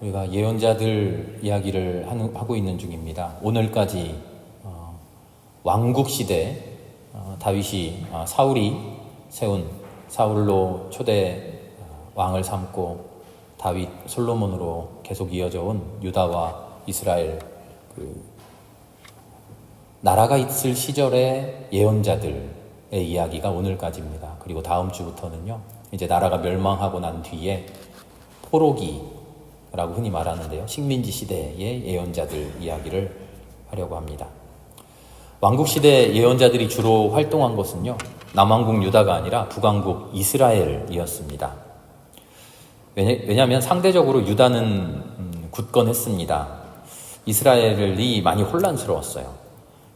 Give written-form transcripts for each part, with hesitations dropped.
우리가 예언자들 이야기를 하고 있는 중입니다. 오늘까지 왕국 시대 다윗이 사울이 세운 사울로 초대 왕을 삼고 다윗 솔로몬으로 계속 이어져 온 유다와 이스라엘 나라가 있을 시절의 예언자들의 이야기가 오늘까지입니다. 그리고 다음 주부터는요, 이제 나라가 멸망하고 난 뒤에 포로기라고 흔히 말하는데요, 식민지 시대의 예언자들 이야기를 하려고 합니다. 왕국 시대 예언자들이 주로 활동한 것은요, 남왕국 유다가 아니라 북왕국 이스라엘이었습니다. 왜냐하면 상대적으로 유다는 굳건했습니다. 이스라엘이 많이 혼란스러웠어요.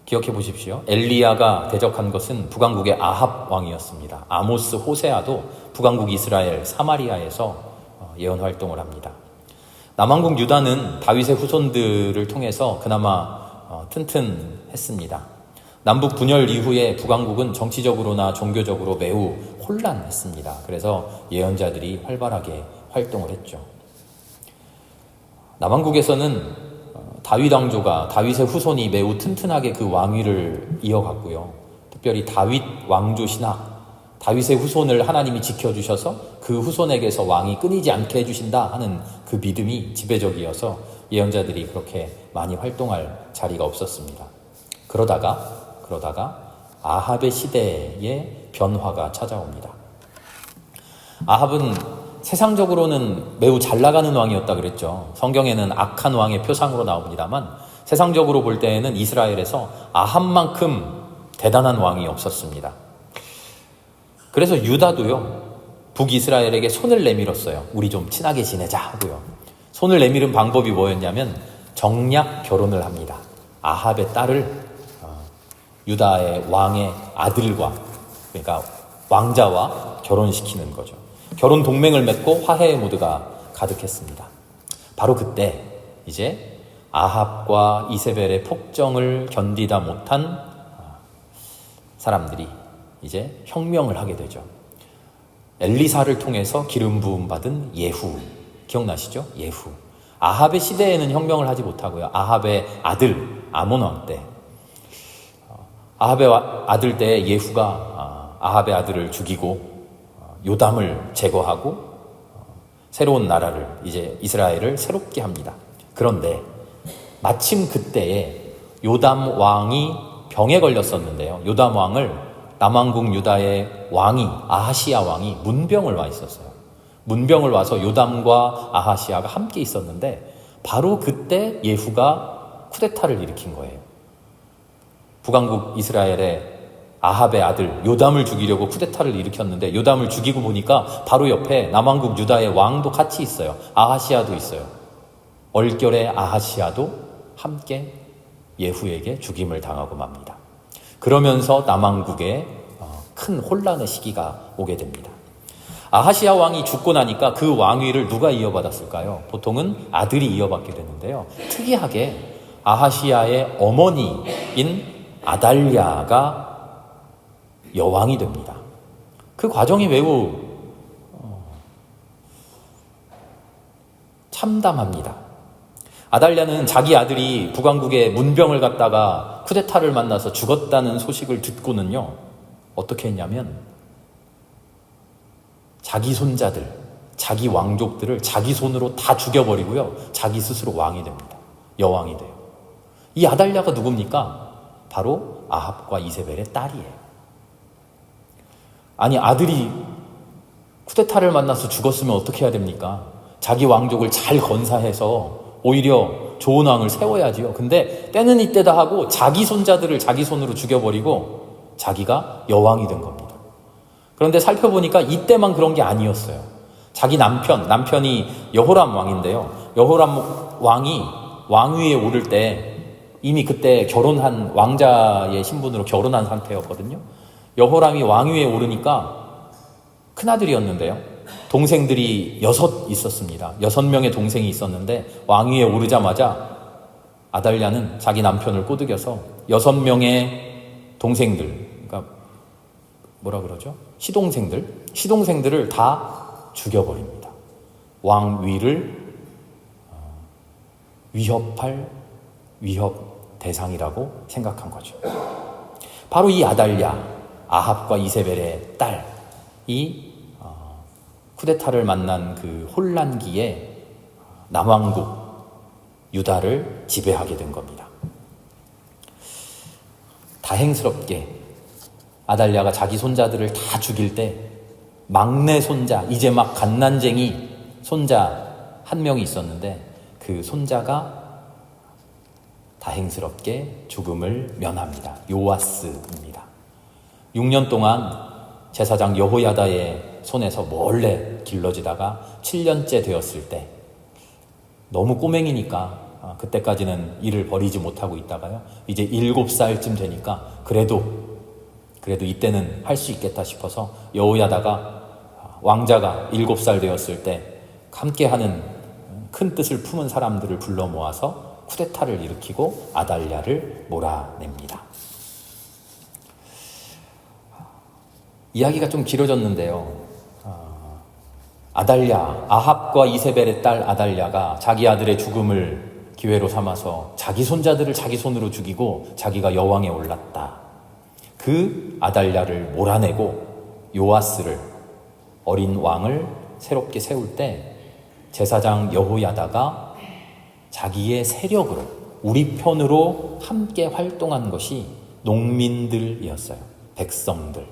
기억해 보십시오. 엘리야가 대적한 것은 북왕국의 아합 왕이었습니다. 아모스, 호세아도 북왕국 이스라엘 사마리아에서 예언 활동을 합니다. 남왕국 유다는 다윗의 후손들을 통해서 그나마 튼튼했습니다. 남북 분열 이후에 북왕국은 정치적으로나 종교적으로 매우 혼란했습니다. 그래서 예언자들이 활발하게 활동을 했죠. 남왕국에서는 다윗 왕조가, 다윗의 후손이 매우 튼튼하게 그 왕위를 이어갔고요. 특별히 다윗 왕조 신학, 다윗의 후손을 하나님이 지켜주셔서 그 후손에게서 왕이 끊이지 않게 해주신다 하는 그 믿음이 지배적이어서 예언자들이 그렇게 많이 활동할 자리가 없었습니다. 그러다가 아합의 시대에 변화가 찾아옵니다. 아합은 세상적으로는 매우 잘 나가는 왕이었다 그랬죠. 성경에는 악한 왕의 표상으로 나옵니다만 세상적으로 볼 때에는 이스라엘에서 아합만큼 대단한 왕이 없었습니다. 그래서 유다도요, 북이스라엘에게 손을 내밀었어요. 우리 좀 친하게 지내자 하고요. 손을 내밀은 방법이 뭐였냐면 정략 결혼을 합니다. 아합의 딸을 유다의 왕의 아들과, 그러니까 왕자와 결혼시키는 거죠. 결혼 동맹을 맺고 화해의 무드가 가득했습니다. 바로 그때 이제 아합과 이세벨의 폭정을 견디다 못한 사람들이 이제 혁명을 하게 되죠. 엘리사를 통해서 기름 부음 받은 예후, 기억나시죠? 예후. 아합의 시대에는 혁명을 하지 못하고요, 아합의 아들 아몬 왕 때, 아합의 아들 때 예후가 아합의 아들을 죽이고 요담을 제거하고 새로운 나라를, 이제 이스라엘을 새롭게 합니다. 그런데 마침 그때에 요담 왕이 병에 걸렸었는데요, 요담 왕을 남왕국 유다의 왕이, 아하시야 왕이 문병을 와 있었어요. 문병을 와서 요담과 아하시야가 함께 있었는데 바로 그때 예후가 쿠데타를 일으킨 거예요. 북왕국 이스라엘의 아합의 아들 요담을 죽이려고 쿠데타를 일으켰는데 요담을 죽이고 보니까 바로 옆에 남왕국 유다의 왕도 같이 있어요. 아하시야도 있어요. 얼결에 아하시야도 함께 예후에게 죽임을 당하고 맙니다. 그러면서 남왕국에 큰 혼란의 시기가 오게 됩니다. 아하시야 왕이 죽고 나니까 그 왕위를 누가 이어받았을까요? 보통은 아들이 이어받게 되는데요, 특이하게 아하시야의 어머니인 아달랴가 여왕이 됩니다. 그 과정이 매우 참담합니다. 아달랴는 자기 아들이 북왕국의 문병을 갖다가 쿠데타를 만나서 죽었다는 소식을 듣고는요, 어떻게 했냐면 자기 손자들, 자기 왕족들을 자기 손으로 다 죽여버리고요, 자기 스스로 왕이 됩니다. 여왕이 돼요. 이 아달랴가 누굽니까? 바로 아합과 이세벨의 딸이에요. 아니, 아들이 쿠데타를 만나서 죽었으면 어떻게 해야 됩니까? 자기 왕족을 잘 건사해서 오히려 좋은 왕을 세워야지요. 근데 때는 이때다 하고 자기 손자들을 자기 손으로 죽여버리고 자기가 여왕이 된 겁니다. 그런데 살펴보니까 이때만 그런 게 아니었어요. 자기 남편이 여호람 왕인데요, 여호람 왕이 왕위에 오를 때 이미 그때 결혼한, 왕자의 신분으로 결혼한 상태였거든요. 여호람이 왕위에 오르니까 큰아들이었는데요, 동생들이 6 있었습니다. 6명의 동생이 있었는데 왕위에 오르자마자 아달랴는 자기 남편을 꼬드겨서 6명의 동생들, 그러니까 뭐라 그러죠? 시동생들을 다 죽여버립니다. 왕위를 위협할 위협 대상이라고 생각한 거죠. 바로 이 아달랴, 아합과 이세벨의 딸이 쿠데타를 만난 그 혼란기에 남왕국 유다를 지배하게 된 겁니다. 다행스럽게 아달랴가 자기 손자들을 다 죽일 때 막내 손자, 이제 막 갓난쟁이 손자 한 명이 있었는데 그 손자가 다행스럽게 죽음을 면합니다. 요아스입니다. 6년 동안 제사장 여호야다의 손에서 몰래 길러지다가 7년째 되었을 때 너무 꼬맹이니까 그때까지는 일을 버리지 못하고 있다가요. 이제 7살쯤 되니까 그래도 이때는 할 수 있겠다 싶어서 여호야다가 왕자가 7살 되었을 때 함께하는 큰 뜻을 품은 사람들을 불러 모아서 쿠데타를 일으키고 아달랴를 몰아냅니다. 이야기가 좀 길어졌는데요. 아달랴, 아합과 이세벨의 딸 아달랴가 자기 아들의 죽음을 기회로 삼아서 자기 손자들을 자기 손으로 죽이고 자기가 여왕에 올랐다. 그 아달랴를 몰아내고 요아스를, 어린 왕을 새롭게 세울 때 제사장 여호야다가 자기의 세력으로, 우리 편으로 함께 활동한 것이 농민들이었어요. 백성들.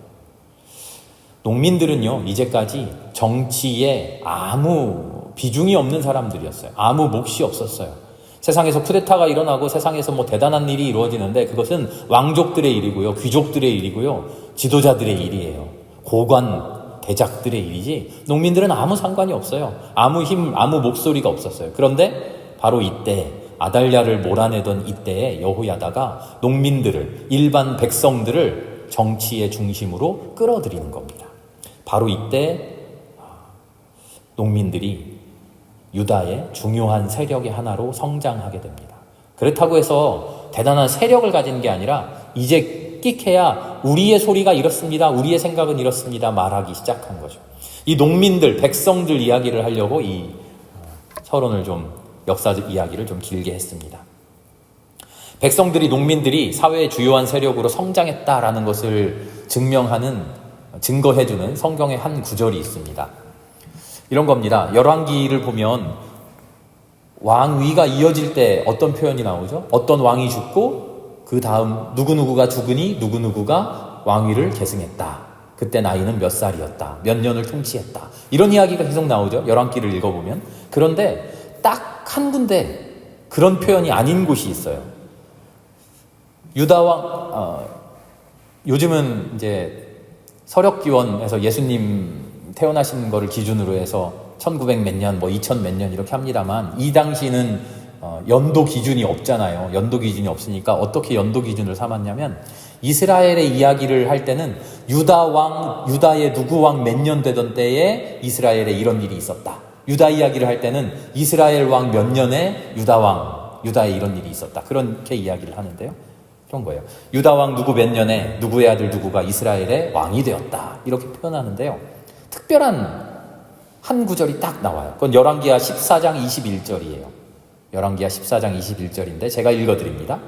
농민들은요, 이제까지 정치에 아무 비중이 없는 사람들이었어요. 아무 몫이 없었어요. 세상에서 쿠데타가 일어나고 세상에서 대단한 일이 이루어지는데 그것은 왕족들의 일이고요, 귀족들의 일이고요, 지도자들의 일이에요. 고관, 대작들의 일이지 농민들은 아무 상관이 없어요. 아무 힘, 아무 목소리가 없었어요. 그런데 바로 이때 아달랴를 몰아내던 이때에 여호야다가 농민들을, 일반 백성들을 정치의 중심으로 끌어들이는 겁니다. 바로 이때 농민들이 유다의 중요한 세력의 하나로 성장하게 됩니다. 그렇다고 해서 대단한 세력을 가진 게 아니라 이제 끽해야 우리의 소리가 이렇습니다, 우리의 생각은 이렇습니다 말하기 시작한 거죠. 이 농민들, 백성들 이야기를 하려고 이 서론을 좀, 역사 이야기를 좀 길게 했습니다. 백성들이, 농민들이 사회의 주요한 세력으로 성장했다라는 것을 증거해주는 성경의 한 구절이 있습니다. 이런 겁니다. 열왕기를 보면 왕위가 이어질 때 어떤 표현이 나오죠? 어떤 왕이 죽고 그 다음 누구누구가 죽으니 누구누구가 왕위를 계승했다. 그때 나이는 몇 살이었다. 몇 년을 통치했다. 이런 이야기가 계속 나오죠. 열왕기를 읽어보면. 그런데 딱 한 군데 그런 표현이 아닌 곳이 있어요. 유다왕, 요즘은 이제 서력기원에서 예수님 태어나신 거를 기준으로 해서 1900 몇 년, 2000 몇 년 이렇게 합니다만, 이 당시는 연도 기준이 없잖아요. 연도 기준이 없으니까 어떻게 연도 기준을 삼았냐면, 이스라엘의 이야기를 할 때는 유다의 누구 왕 몇 년 되던 때에 이스라엘에 이런 일이 있었다. 유다 이야기를 할 때는 이스라엘 왕 몇 년에 유다에 이런 일이 있었다. 그렇게 이야기를 하는데요. 그런 거예요. 유다 왕 누구 몇 년에 누구의 아들 누구가 이스라엘의 왕이 되었다. 이렇게 표현하는데요. 특별한 한 구절이 딱 나와요. 그건 열왕기하 14장 21절이에요. 열왕기하 14장 21절인데 제가 읽어드립니다.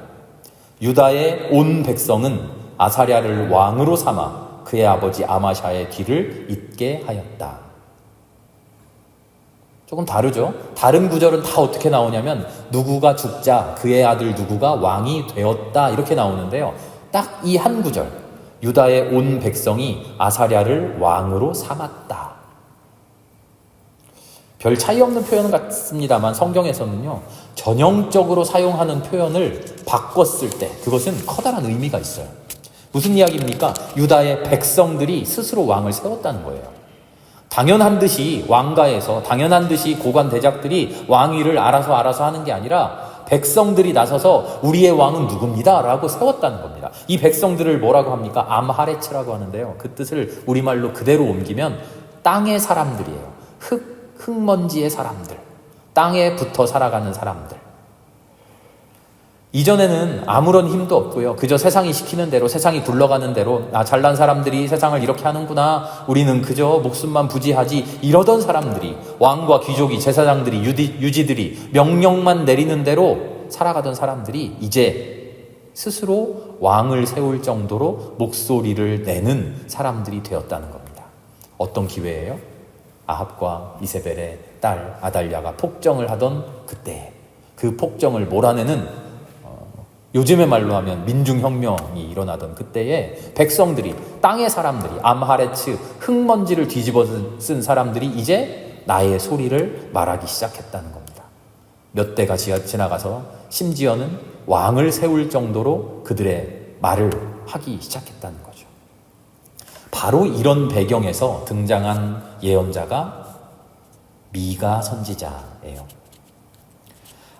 유다의 온 백성은 아사랴를 왕으로 삼아 그의 아버지 아마샤의 뒤를 잇게 하였다. 조금 다르죠? 다른 구절은 다 어떻게 나오냐면 누구가 죽자 그의 아들 누구가 왕이 되었다 이렇게 나오는데요. 딱 이 한 구절, 유다의 온 백성이 아사랴를 왕으로 삼았다. 별 차이 없는 표현 같습니다만 성경에서는요, 전형적으로 사용하는 표현을 바꿨을 때 그것은 커다란 의미가 있어요. 무슨 이야기입니까? 유다의 백성들이 스스로 왕을 세웠다는 거예요. 당연한 듯이 왕가에서, 당연한 듯이 고관 대작들이 왕위를 알아서 하는 게 아니라 백성들이 나서서 우리의 왕은 누굽니다 라고 세웠다는 겁니다. 이 백성들을 뭐라고 합니까? 암하레츠라고 하는데요. 그 뜻을 우리말로 그대로 옮기면 땅의 사람들이에요. 흙먼지의 사람들, 땅에 붙어 살아가는 사람들. 이전에는 아무런 힘도 없고요. 그저 세상이 시키는 대로, 세상이 굴러가는 대로, 잘난 사람들이 세상을 이렇게 하는구나, 우리는 그저 목숨만 부지하지, 이러던 사람들이, 왕과 귀족이, 제사장들이, 유지들이 명령만 내리는 대로 살아가던 사람들이 이제 스스로 왕을 세울 정도로 목소리를 내는 사람들이 되었다는 겁니다. 어떤 기회예요? 아합과 이세벨의 딸 아달랴가 폭정을 하던 그때, 그 폭정을 몰아내는, 요즘의 말로 하면 민중혁명이 일어나던 그때에 백성들이, 땅의 사람들이, 암하레츠, 흙먼지를 뒤집어 쓴 사람들이 이제 나의 소리를 말하기 시작했다는 겁니다. 몇 대가 지나가서 심지어는 왕을 세울 정도로 그들의 말을 하기 시작했다는 거죠. 바로 이런 배경에서 등장한 예언자가 미가 선지자예요.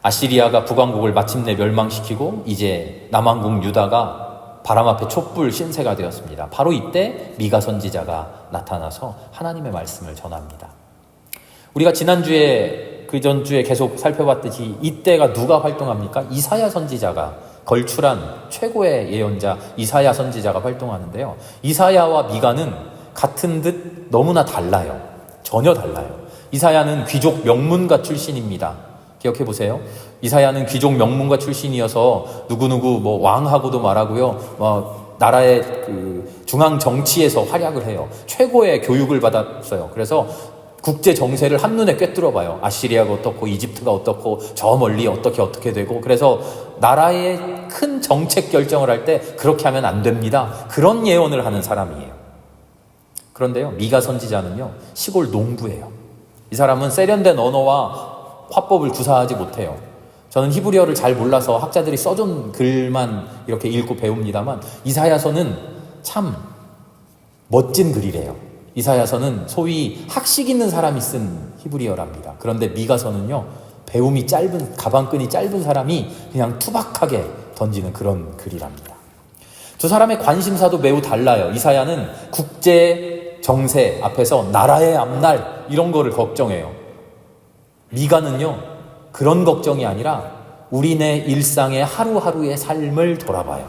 아시리아가 북왕국을 마침내 멸망시키고 이제 남왕국 유다가 바람 앞에 촛불 신세가 되었습니다. 바로 이때 미가 선지자가 나타나서 하나님의 말씀을 전합니다. 우리가 지난주에, 그 전주에 계속 살펴봤듯이 이때가 누가 활동합니까? 이사야 선지자가, 걸출한 최고의 예언자 이사야 선지자가 활동하는데요. 이사야와 미가는 같은 듯 너무나 달라요. 전혀 달라요. 이사야는 귀족 명문가 출신입니다. 기억해 보세요. 이사야는 귀족 명문가 출신이어서 누구누구 뭐 왕하고도 말하고요. 나라의 그 중앙 정치에서 활약을 해요. 최고의 교육을 받았어요. 그래서 국제 정세를 한눈에 꿰뚫어 봐요. 아시리아가 어떻고, 이집트가 어떻고, 저 멀리 어떻게 되고, 그래서 나라의 큰 정책 결정을 할 때 그렇게 하면 안 됩니다. 그런 예언을 하는 사람이에요. 그런데요, 미가 선지자는요, 시골 농부예요. 이 사람은 세련된 언어와 화법을 구사하지 못해요. 저는 히브리어를 잘 몰라서 학자들이 써준 글만 이렇게 읽고 배웁니다만, 이사야서는 참 멋진 글이래요. 이사야서는 소위 학식 있는 사람이 쓴 히브리어랍니다. 그런데 미가서는요, 배움이 짧은, 가방끈이 짧은 사람이 그냥 투박하게 던지는 그런 글이랍니다. 두 사람의 관심사도 매우 달라요. 이사야는 국제 정세 앞에서 나라의 앞날 이런 거를 걱정해요. 미가는요, 그런 걱정이 아니라 우리네 일상의 하루하루의 삶을 돌아봐요.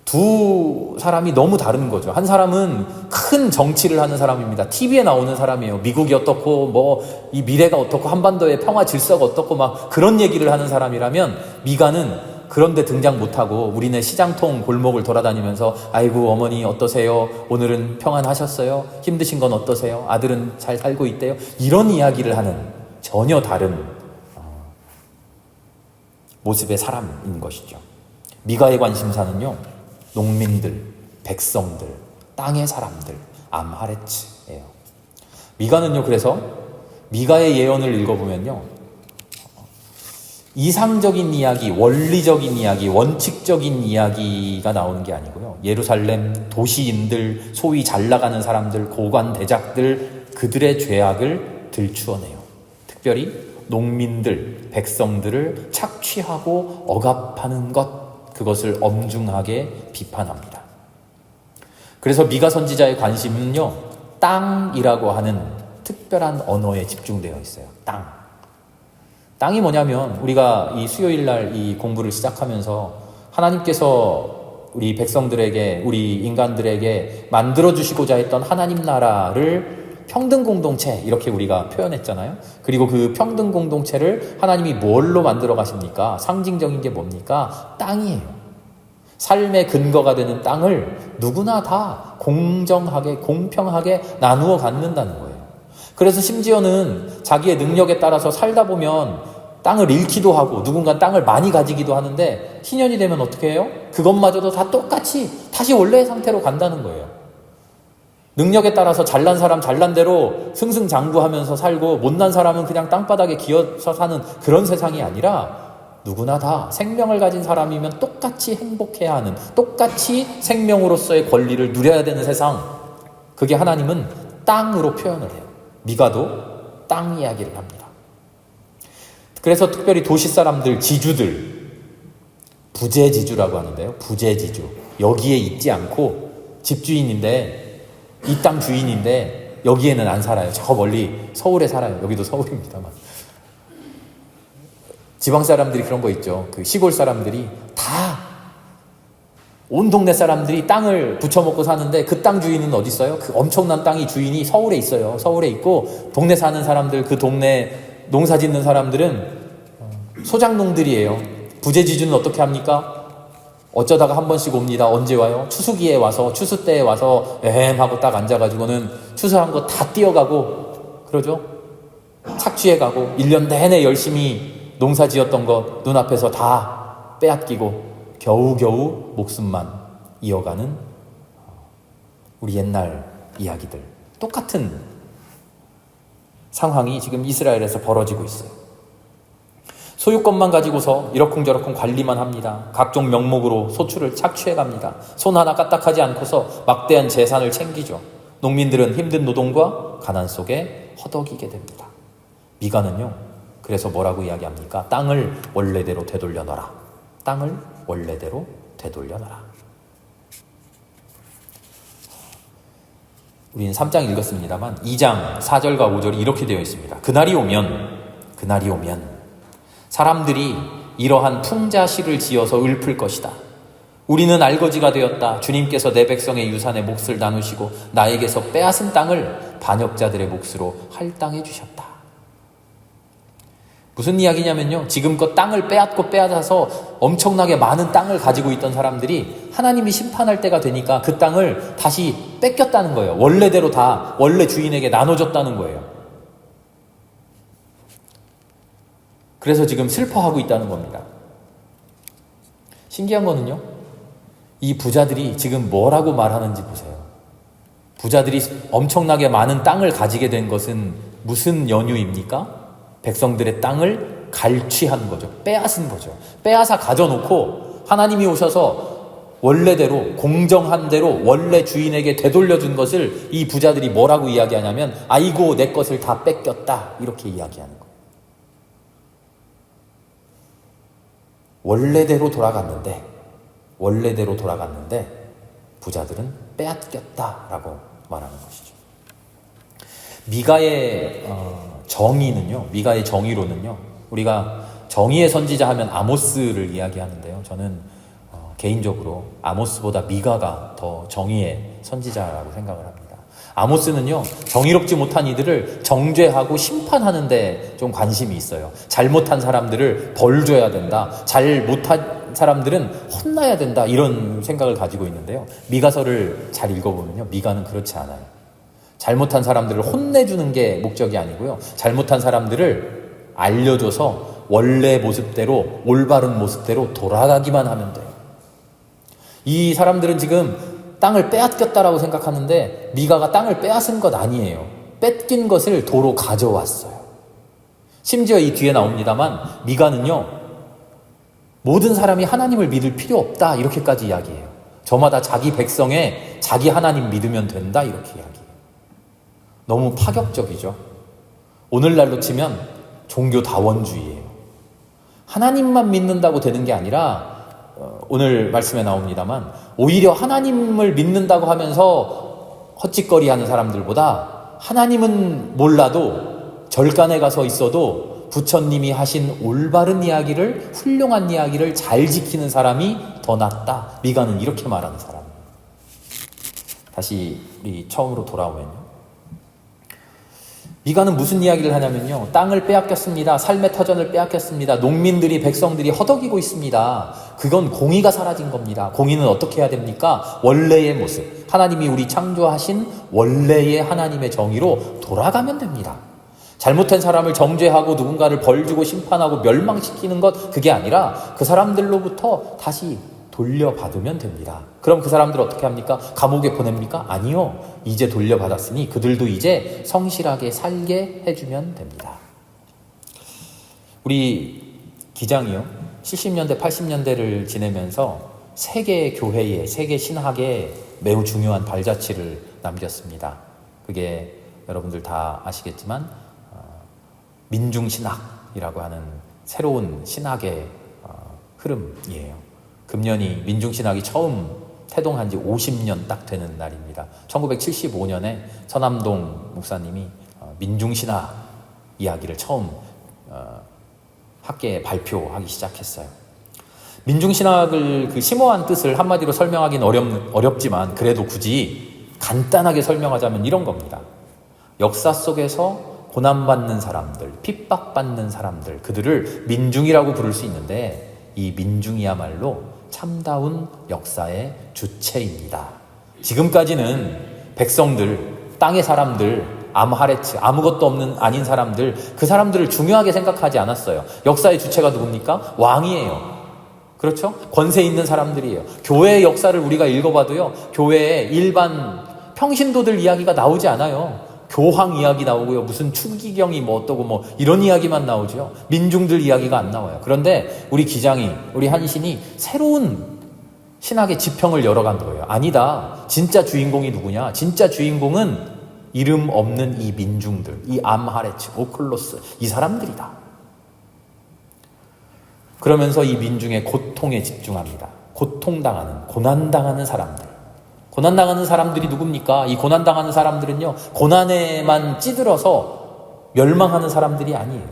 두 사람이 너무 다른 거죠. 한 사람은 큰 정치를 하는 사람입니다. TV에 나오는 사람이에요. 미국이 어떻고, 뭐, 이 미래가 어떻고, 한반도의 평화 질서가 어떻고, 막 그런 얘기를 하는 사람이라면, 미가는 그런데 등장 못하고, 우리네 시장통 골목을 돌아다니면서, 아이고, 어머니 어떠세요? 오늘은 평안하셨어요? 힘드신 건 어떠세요? 아들은 잘 살고 있대요? 이런 이야기를 하는 전혀 다른 모습의 사람인 것이죠. 미가의 관심사는요, 농민들, 백성들, 땅의 사람들, 암하레츠예요. 미가는요, 그래서 미가의 예언을 읽어보면요, 이상적인 이야기, 원리적인 이야기, 원칙적인 이야기가 나오는 게 아니고요, 예루살렘 도시인들, 소위 잘 나가는 사람들, 고관 대작들, 그들의 죄악을 들추어내요. 특별히 농민들, 백성들을 착취하고 억압하는 것, 그것을 엄중하게 비판합니다. 그래서 미가 선지자의 관심은요, 땅이라고 하는 특별한 언어에 집중되어 있어요. 땅이 뭐냐면, 우리가 이 수요일 날 이 공부를 시작하면서 하나님께서 우리 백성들에게, 우리 인간들에게 만들어주시고자 했던 하나님 나라를 평등 공동체, 이렇게 우리가 표현했잖아요. 그리고 그 평등 공동체를 하나님이 뭘로 만들어 가십니까? 상징적인 게 뭡니까? 땅이에요. 삶의 근거가 되는 땅을 누구나 다 공정하게, 공평하게 나누어 갖는다는 거예요. 그래서 심지어는 자기의 능력에 따라서 살다 보면 땅을 잃기도 하고, 누군가 땅을 많이 가지기도 하는데, 희년이 되면 어떻게 해요? 그것마저도 다 똑같이 다시 원래의 상태로 간다는 거예요. 능력에 따라서 잘난 사람 잘난 대로 승승장구하면서 살고, 못난 사람은 그냥 땅바닥에 기어서 사는 그런 세상이 아니라, 누구나 다 생명을 가진 사람이면 똑같이 행복해야 하는, 똑같이 생명으로서의 권리를 누려야 되는 세상, 그게 하나님은 땅으로 표현을 해요. 미가도 땅 이야기를 합니다. 그래서 특별히 도시 사람들, 지주들, 부재지주라고 하는데요. 부재지주, 여기에 있지 않고 집주인인데, 이 땅 주인인데 여기에는 안 살아요. 저 멀리 서울에 살아요. 여기도 서울입니다만. 지방 사람들이 그런 거 있죠. 그 시골 사람들이 다 온 동네 사람들이 땅을 부쳐먹고 사는데 그 땅 주인은 어디 있어요? 그 엄청난 땅이 주인이 서울에 있어요. 서울에 있고 동네 사는 사람들, 그 동네 농사 짓는 사람들은 소작농들이에요. 부재지주는 어떻게 합니까? 어쩌다가 한 번씩 옵니다. 언제 와요? 추수기에 와서, 추수 때에 와서 하고 딱 앉아가지고는 추수한 거 다 뛰어가고 그러죠. 착취해가고 1년 내내 열심히 농사 지었던 거 눈앞에서 다 빼앗기고 겨우겨우 목숨만 이어가는 우리 옛날 이야기들. 똑같은 상황이 지금 이스라엘에서 벌어지고 있어요. 소유권만 가지고서 이러쿵저러쿵 관리만 합니다. 각종 명목으로 소출을 착취해갑니다. 손 하나 까딱하지 않고서 막대한 재산을 챙기죠. 농민들은 힘든 노동과 가난 속에 허덕이게 됩니다. 미가는요, 그래서 뭐라고 이야기합니까? 땅을 원래대로 되돌려놔라. 땅을 원래대로 되돌려놔라. 우리는 3장 읽었습니다만 2장 4절과 5절이 이렇게 되어 있습니다. 그날이 오면 사람들이 이러한 풍자시를 지어서 읊을 것이다. 우리는 알거지가 되었다. 주님께서 내 백성의 유산의 몫을 나누시고 나에게서 빼앗은 땅을 반역자들의 몫으로 할당해 주셨다. 무슨 이야기냐면요, 지금껏 땅을 빼앗아서 엄청나게 많은 땅을 가지고 있던 사람들이 하나님이 심판할 때가 되니까 그 땅을 다시 뺏겼다는 거예요. 원래대로 다 원래 주인에게 나눠줬다는 거예요. 그래서 지금 슬퍼하고 있다는 겁니다. 신기한 거는요, 이 부자들이 지금 뭐라고 말하는지 보세요. 부자들이 엄청나게 많은 땅을 가지게 된 것은 무슨 연유입니까? 백성들의 땅을 갈취한 거죠. 빼앗은 거죠. 빼앗아 가져놓고 하나님이 오셔서 원래대로, 공정한 대로 원래 주인에게 되돌려준 것을 이 부자들이 뭐라고 이야기하냐면, 아이고 내 것을 다 뺏겼다, 이렇게 이야기하는 거예요. 원래대로 돌아갔는데 부자들은 빼앗겼다라고 말하는 것이죠. 미가의 미가의 정의로는요, 우리가 정의의 선지자 하면 아모스를 이야기하는데요, 저는 개인적으로 아모스보다 미가가 더 정의의 선지자라고 생각을 합니다. 아모스는요, 정의롭지 못한 이들을 정죄하고 심판하는 데 좀 관심이 있어요. 잘못한 사람들을 벌 줘야 된다, 잘못한 사람들은 혼나야 된다, 이런 생각을 가지고 있는데요, 미가서를 잘 읽어보면요, 미가는 그렇지 않아요. 잘못한 사람들을 혼내주는 게 목적이 아니고요, 잘못한 사람들을 알려줘서 원래 모습대로, 올바른 모습대로 돌아가기만 하면 돼요. 이 사람들은 지금 땅을 빼앗겼다라고 생각하는데 미가가 땅을 빼앗은 것 아니에요. 뺏긴 것을 도로 가져왔어요. 심지어 이 뒤에 나옵니다만 미가는요, 모든 사람이 하나님을 믿을 필요 없다, 이렇게까지 이야기해요. 저마다 자기 백성의 자기 하나님 믿으면 된다, 이렇게 이야기해요. 너무 파격적이죠. 오늘날로 치면 종교다원주의예요. 하나님만 믿는다고 되는 게 아니라 오늘 말씀에 나옵니다만 오히려 하나님을 믿는다고 하면서 헛짓거리하는 사람들보다 하나님은 몰라도 절간에 가서 있어도 부처님이 하신 올바른 이야기를, 훌륭한 이야기를 잘 지키는 사람이 더 낫다. 미가는 이렇게 말하는 사람이에요. 다시 우리 처음으로 돌아오면요, 미가는 무슨 이야기를 하냐면요, 땅을 빼앗겼습니다. 삶의 터전을 빼앗겼습니다. 농민들이, 백성들이 허덕이고 있습니다. 그건 공의가 사라진 겁니다. 공의는 어떻게 해야 됩니까? 원래의 모습, 하나님이 우리 창조하신 원래의 하나님의 정의로 돌아가면 됩니다. 잘못한 사람을 정죄하고 누군가를 벌주고 심판하고 멸망시키는 것, 그게 아니라 그 사람들로부터 다시 돌려받으면 됩니다. 그럼 그 사람들 어떻게 합니까? 감옥에 보냅니까? 아니요. 이제 돌려받았으니 그들도 이제 성실하게 살게 해주면 됩니다. 우리 기장이요, 70년대, 80년대를 지내면서 세계 교회에, 세계 신학에 매우 중요한 발자취를 남겼습니다. 그게 여러분들 다 아시겠지만 민중신학이라고 하는 새로운 신학의 흐름이에요. 금년이 민중신학이 처음 태동한 지 50년 딱 되는 날입니다. 1975년에 서남동 목사님이 민중신학 이야기를 처음 학계에 발표하기 시작했어요. 민중신학을 그 심오한 뜻을 한마디로 설명하기는 어렵지만 그래도 굳이 간단하게 설명하자면 이런 겁니다. 역사 속에서 고난받는 사람들, 핍박받는 사람들, 그들을 민중이라고 부를 수 있는데 이 민중이야말로 참다운 역사의 주체입니다. 지금까지는 백성들, 땅의 사람들, 암하레츠, 아무것도 없는 아닌 사람들, 그 사람들을 중요하게 생각하지 않았어요. 역사의 주체가 누굽니까? 왕이에요. 그렇죠? 권세 있는 사람들이에요. 교회의 역사를 우리가 읽어봐도요, 교회에 일반 평신도들 이야기가 나오지 않아요. 교황 이야기 나오고요, 무슨 추기경이 뭐 어떠고 뭐 이런 이야기만 나오죠. 민중들 이야기가 안 나와요. 그런데 우리 기장이, 우리 한신이 새로운 신학의 지평을 열어간 거예요. 아니다. 진짜 주인공이 누구냐? 진짜 주인공은 이름 없는 이 민중들, 이 암하레츠, 오클로스, 이 사람들이다. 그러면서 이 민중의 고통에 집중합니다. 고통당하는, 고난당하는 사람들. 고난당하는 사람들이 누굽니까? 이 고난당하는 사람들은요, 고난에만 찌들어서 멸망하는 사람들이 아니에요.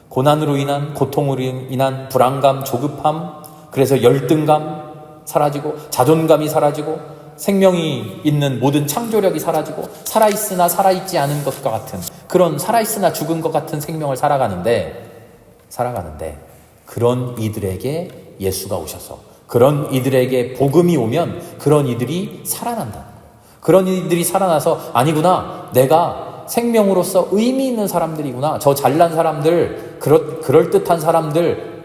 고난으로 인한, 고통으로 인한 불안감, 조급함, 그래서 열등감 사라지고, 자존감이 사라지고, 생명이 있는 모든 창조력이 사라지고, 살아있으나 살아있지 않은 것과 같은, 그런 살아있으나 죽은 것 같은 생명을 살아가는데, 그런 이들에게 예수가 오셔서, 그런 이들에게 복음이 오면 그런 이들이 살아난다는 거예요. 그런 이들이 살아나서, 아니구나, 내가 생명으로서 의미 있는 사람들이구나, 저 잘난 사람들, 그럴듯한 사람들,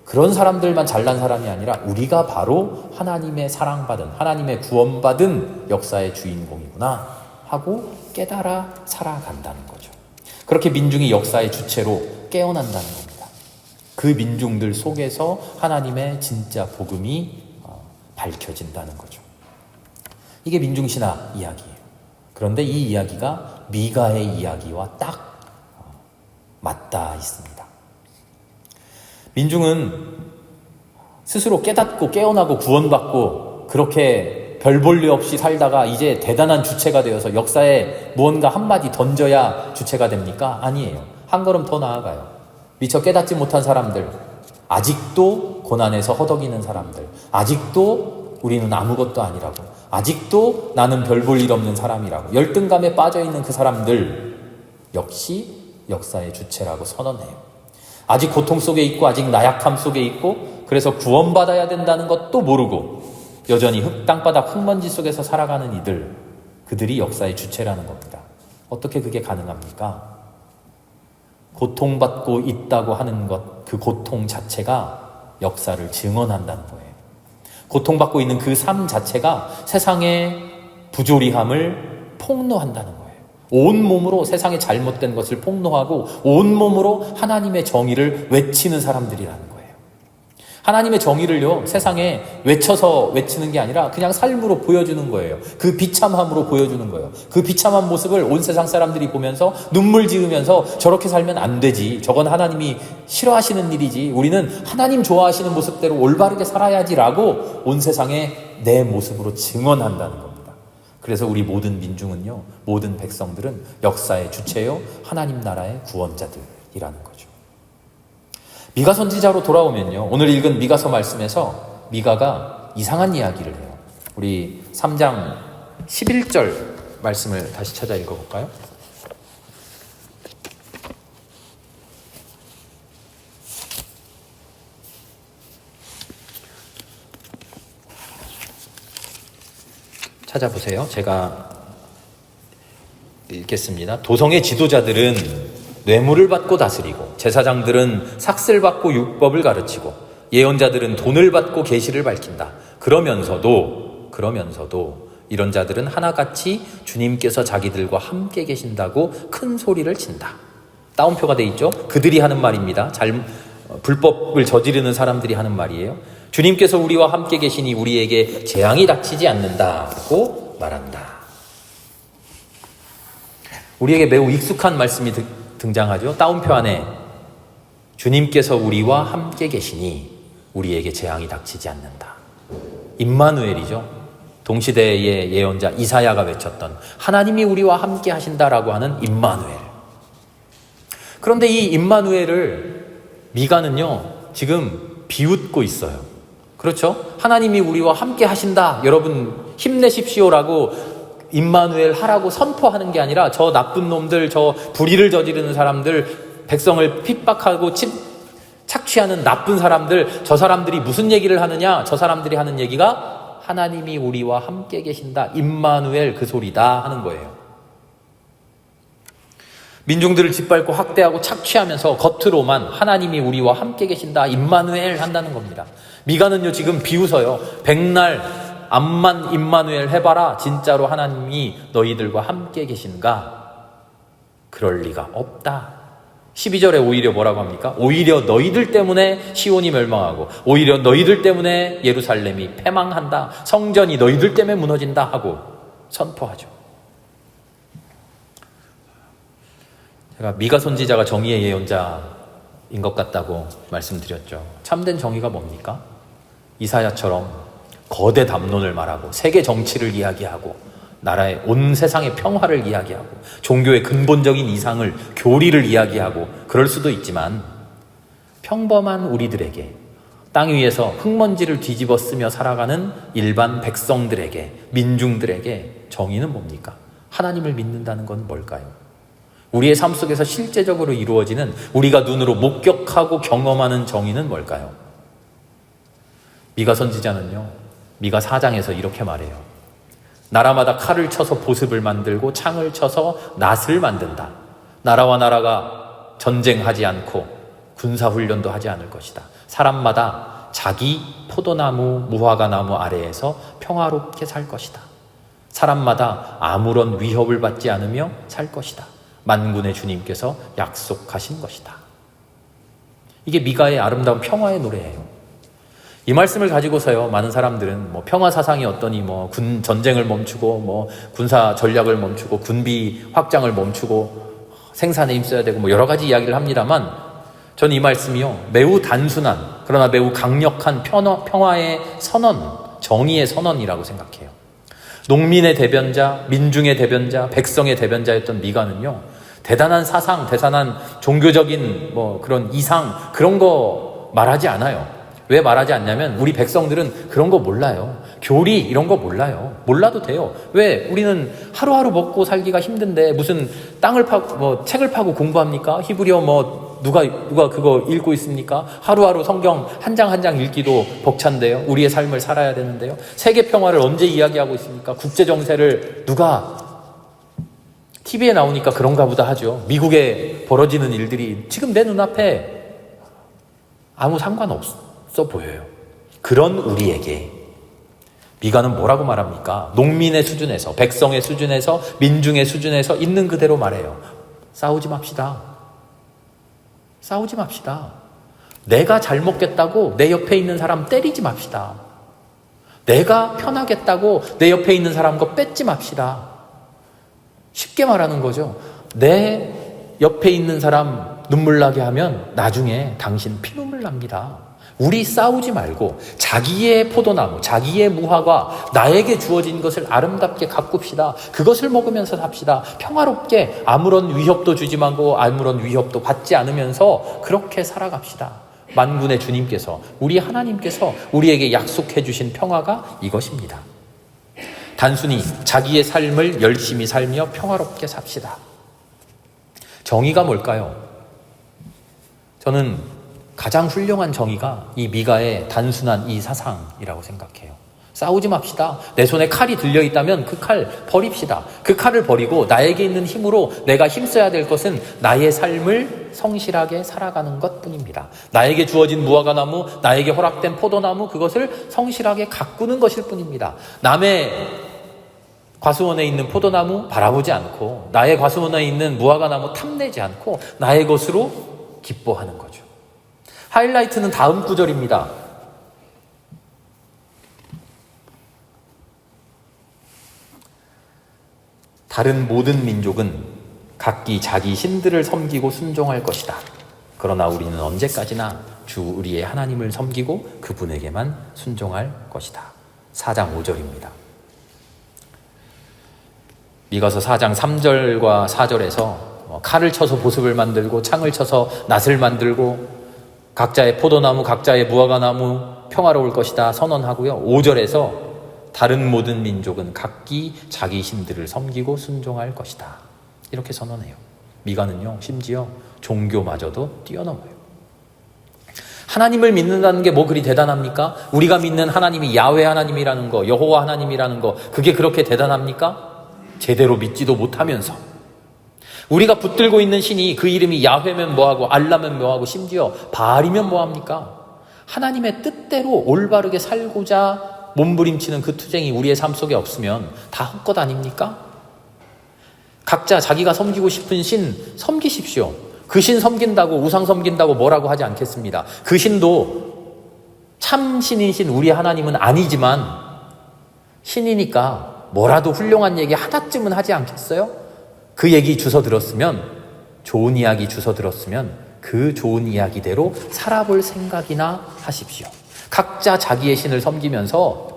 그런 사람들만 잘난 사람이 아니라 우리가 바로 하나님의 사랑받은, 하나님의 구원받은 역사의 주인공이구나 하고 깨달아 살아간다는 거죠. 그렇게 민중이 역사의 주체로 깨어난다는 겁니다. 그 민중들 속에서 하나님의 진짜 복음이 밝혀진다는 거죠. 이게 민중신학 이야기예요. 그런데 이 이야기가 미가의 이야기와 딱 맞닿아 있습니다. 민중은 스스로 깨닫고 깨어나고 구원받고 그렇게 별 볼 일 없이 살다가 이제 대단한 주체가 되어서 역사에 무언가 한마디 던져야 주체가 됩니까? 아니에요. 한 걸음 더 나아가요. 미처 깨닫지 못한 사람들, 아직도 고난에서 허덕이는 사람들, 아직도 우리는 아무것도 아니라고, 아직도 나는 별 볼 일 없는 사람이라고 열등감에 빠져있는 그 사람들 역시 역사의 주체라고 선언해요. 아직 고통 속에 있고 아직 나약함 속에 있고 그래서 구원받아야 된다는 것도 모르고 여전히 땅바닥 흙먼지 속에서 살아가는 이들, 그들이 역사의 주체라는 겁니다. 어떻게 그게 가능합니까? 고통받고 있다고 하는 것, 그 고통 자체가 역사를 증언한다는 거예요. 고통받고 있는 그 삶 자체가 세상의 부조리함을 폭로한다는 거예요. 온몸으로 세상의 잘못된 것을 폭로하고 온몸으로 하나님의 정의를 외치는 사람들이라는 거예요. 하나님의 정의를요, 세상에 외쳐서 외치는 게 아니라 그냥 삶으로 보여주는 거예요. 그 비참함으로 보여주는 거예요. 그 비참한 모습을 온 세상 사람들이 보면서 눈물 지으면서 저렇게 살면 안 되지, 저건 하나님이 싫어하시는 일이지, 우리는 하나님 좋아하시는 모습대로 올바르게 살아야지라고 온 세상에 내 모습으로 증언한다는 겁니다. 그래서 우리 모든 민중은요, 모든 백성들은 역사의 주체요, 하나님 나라의 구원자들이라는 거죠. 미가 선지자로 돌아오면요, 오늘 읽은 미가서 말씀에서 미가가 이상한 이야기를 해요. 우리 3장 11절 말씀을 다시 찾아 읽어볼까요? 찾아보세요. 제가 읽겠습니다. 도성의 지도자들은 뇌물을 받고 다스리고, 제사장들은 삭슬 받고 율법을 가르치고, 예언자들은 돈을 받고 계시를 밝힌다. 그러면서도 이런 자들은 하나같이 주님께서 자기들과 함께 계신다고 큰 소리를 친다. 따옴표가 돼 있죠. 그들이 하는 말입니다. 불법을 저지르는 사람들이 하는 말이에요. 주님께서 우리와 함께 계시니 우리에게 재앙이 닥치지 않는다고 말한다. 우리에게 매우 익숙한 말씀이 등장하죠. 따옴표 안에 주님께서 우리와 함께 계시니 우리에게 재앙이 닥치지 않는다. 임마누엘이죠. 동시대의 예언자 이사야가 외쳤던 하나님이 우리와 함께 하신다라고 하는 임마누엘. 그런데 이 임마누엘을 미가는요, 지금 비웃고 있어요. 그렇죠? 하나님이 우리와 함께 하신다. 여러분 힘내십시오라고 임마누엘 하라고 선포하는 게 아니라 저 나쁜 놈들, 저 불의를 저지르는 사람들, 백성을 핍박하고 착취하는 나쁜 사람들, 저 사람들이 무슨 얘기를 하느냐? 저 사람들이 하는 얘기가 하나님이 우리와 함께 계신다. 임마누엘 그 소리다 하는 거예요. 민중들을 짓밟고 학대하고 착취하면서 겉으로만 하나님이 우리와 함께 계신다. 임마누엘 한다는 겁니다. 미가는요 지금 비웃어요. 백날 암만 임마누엘 해봐라. 진짜로 하나님이 너희들과 함께 계신가? 그럴 리가 없다. 12절에 오히려 뭐라고 합니까? 오히려 너희들 때문에 시온이 멸망하고 오히려 너희들 때문에 예루살렘이 패망한다. 성전이 너희들 때문에 무너진다 하고 선포하죠. 제가 미가 선지자가 정의의 예언자인 것 같다고 말씀드렸죠. 참된 정의가 뭡니까? 이사야처럼 거대 담론을 말하고 세계 정치를 이야기하고 나라의 온 세상의 평화를 이야기하고 종교의 근본적인 이상을 교리를 이야기하고 그럴 수도 있지만 평범한 우리들에게 땅 위에서 흙먼지를 뒤집어 쓰며 살아가는 일반 백성들에게 민중들에게 정의는 뭡니까? 하나님을 믿는다는 건 뭘까요? 우리의 삶 속에서 실제적으로 이루어지는 우리가 눈으로 목격하고 경험하는 정의는 뭘까요? 미가 선지자는요, 미가 4장에서 이렇게 말해요. 나라마다 칼을 쳐서 보습을 만들고 창을 쳐서 낫을 만든다. 나라와 나라가 전쟁하지 않고 군사훈련도 하지 않을 것이다. 사람마다 자기 포도나무, 무화과나무 아래에서 평화롭게 살 것이다. 사람마다 아무런 위협을 받지 않으며 살 것이다. 만군의 주님께서 약속하신 것이다. 이게 미가의 아름다운 평화의 노래예요. 이 말씀을 가지고서요, 많은 사람들은 평화 사상이 어떠니 전쟁을 멈추고 군사 전략을 멈추고 군비 확장을 멈추고 생산에 힘써야 되고 여러 가지 이야기를 합니다만 저는 이 말씀이요, 매우 단순한 그러나 매우 강력한 평화의 선언, 정의의 선언이라고 생각해요. 농민의 대변자, 민중의 대변자, 백성의 대변자였던 미가는요, 대단한 사상, 대단한 종교적인 그런 이상, 그런 거 말하지 않아요. 왜 말하지 않냐면 우리 백성들은 그런 거 몰라요. 교리 이런 거 몰라요. 몰라도 돼요. 왜? 우리는 하루하루 먹고 살기가 힘든데 무슨 땅을 파고 책을 파고 공부합니까? 히브리어 누가 그거 읽고 있습니까? 하루하루 성경 한 장 한 장 읽기도 벅찬데요. 우리의 삶을 살아야 되는데요. 세계 평화를 언제 이야기하고 있습니까? 국제 정세를 누가 TV에 나오니까 그런가 보다 하죠. 미국에 벌어지는 일들이 지금 내 눈앞에 아무 상관없어 보여요. 그런 우리에게 미가는 뭐라고 말합니까? 농민의 수준에서, 백성의 수준에서, 민중의 수준에서 있는 그대로 말해요. 싸우지 맙시다. 싸우지 맙시다. 내가 잘 먹겠다고 내 옆에 있는 사람 때리지 맙시다. 내가 편하겠다고 내 옆에 있는 사람 거 뺏지 맙시다. 쉽게 말하는 거죠. 내 옆에 있는 사람 눈물 나게 하면 나중에 당신 피눈물 납니다. 우리 싸우지 말고 자기의 포도나무, 자기의 무화과, 나에게 주어진 것을 아름답게 가꿉시다. 그것을 먹으면서 삽시다. 평화롭게 아무런 위협도 주지 말고 아무런 위협도 받지 않으면서 그렇게 살아갑시다. 만군의 주님께서, 우리 하나님께서 우리에게 약속해 주신 평화가 이것입니다. 단순히 자기의 삶을 열심히 살며 평화롭게 삽시다. 정의가 뭘까요? 저는 가장 훌륭한 정의가 이 미가의 단순한 이 사상이라고 생각해요. 싸우지 맙시다. 내 손에 칼이 들려있다면 그 칼 버립시다. 그 칼을 버리고 나에게 있는 힘으로 내가 힘써야 될 것은 나의 삶을 성실하게 살아가는 것뿐입니다. 나에게 주어진 무화과나무, 나에게 허락된 포도나무, 그것을 성실하게 가꾸는 것일 뿐입니다. 남의 과수원에 있는 포도나무 바라보지 않고 나의 과수원에 있는 무화과나무 탐내지 않고 나의 것으로 기뻐하는 거죠. 하이라이트는 다음 구절입니다. 다른 모든 민족은 각기 자기 신들을 섬기고 순종할 것이다. 그러나 우리는 언제까지나 주 우리의 하나님을 섬기고 그분에게만 순종할 것이다. 4장 5절입니다. 미가서 4장 3절과 4절에서 칼을 쳐서 보습을 만들고 창을 쳐서 낫을 만들고 각자의 포도나무, 각자의 무화과나무 평화로울 것이다 선언하고요. 5절에서 다른 모든 민족은 각기 자기 신들을 섬기고 순종할 것이다. 이렇게 선언해요. 미가는요, 심지어 종교마저도 뛰어넘어요. 하나님을 믿는다는 게 뭐 그리 대단합니까? 우리가 믿는 하나님이 야훼 하나님이라는 거, 여호와 하나님이라는 거, 그게 그렇게 대단합니까? 제대로 믿지도 못하면서. 우리가 붙들고 있는 신이 그 이름이 야훼면 뭐하고 알라면 뭐하고 심지어 바알이면 뭐합니까? 하나님의 뜻대로 올바르게 살고자 몸부림치는 그 투쟁이 우리의 삶 속에 없으면 다 헛것 아닙니까? 각자 자기가 섬기고 싶은 신 섬기십시오. 그 신 섬긴다고 우상 섬긴다고 뭐라고 하지 않겠습니다. 그 신도 참 신이신 우리 하나님은 아니지만 신이니까 뭐라도 훌륭한 얘기 하나쯤은 하지 않겠어요? 그 얘기 주워 들었으면, 좋은 이야기 주워 들었으면 그 좋은 이야기대로 살아볼 생각이나 하십시오. 각자 자기의 신을 섬기면서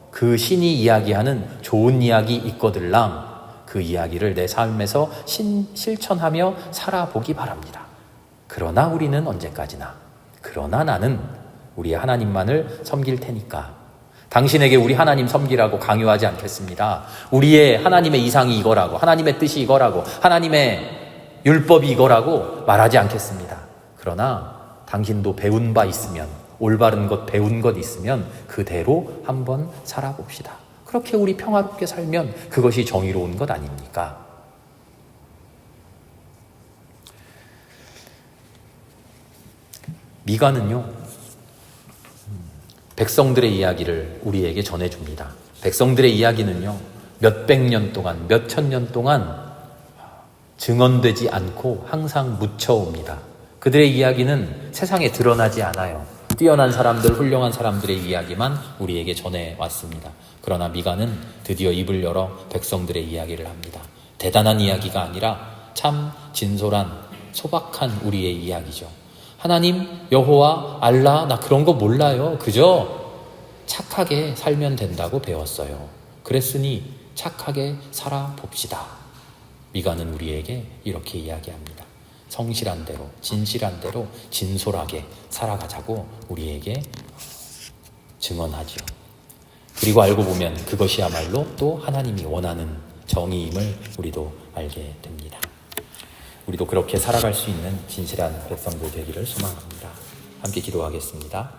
그 신이 이야기하는 좋은 이야기 있거들랑 그 이야기를 내 삶에서 실천하며 살아보기 바랍니다. 그러나 우리는 언제까지나, 그러나 나는 우리 하나님만을 섬길 테니까 당신에게 우리 하나님 섬기라고 강요하지 않겠습니다. 우리의 하나님의 이상이 이거라고, 하나님의 뜻이 이거라고, 하나님의 율법이 이거라고 말하지 않겠습니다. 그러나 당신도 배운 바 있으면, 올바른 것 배운 것 있으면 그대로 한번 살아봅시다. 그렇게 우리 평화롭게 살면 그것이 정의로운 것 아닙니까? 미가는요, 백성들의 이야기를 우리에게 전해줍니다. 백성들의 이야기는요, 몇백 년 동안, 몇천 년 동안 증언되지 않고 항상 묻혀옵니다. 그들의 이야기는 세상에 드러나지 않아요. 뛰어난 사람들, 훌륭한 사람들의 이야기만 우리에게 전해왔습니다. 그러나 미가는 드디어 입을 열어 백성들의 이야기를 합니다. 대단한 이야기가 아니라 참 진솔한, 소박한 우리의 이야기죠. 하나님, 여호와, 알라, 나 그런 거 몰라요. 그저 착하게 살면 된다고 배웠어요. 그랬으니 착하게 살아봅시다. 미가는 우리에게 이렇게 이야기합니다. 성실한 대로, 진실한 대로, 진솔하게 살아가자고 우리에게 증언하죠. 그리고 알고 보면 그것이야말로 또 하나님이 원하는 정의임을 우리도 알게 됩니다. 우리도 그렇게 살아갈 수 있는 진실한 백성들 되기를 소망합니다. 함께 기도하겠습니다.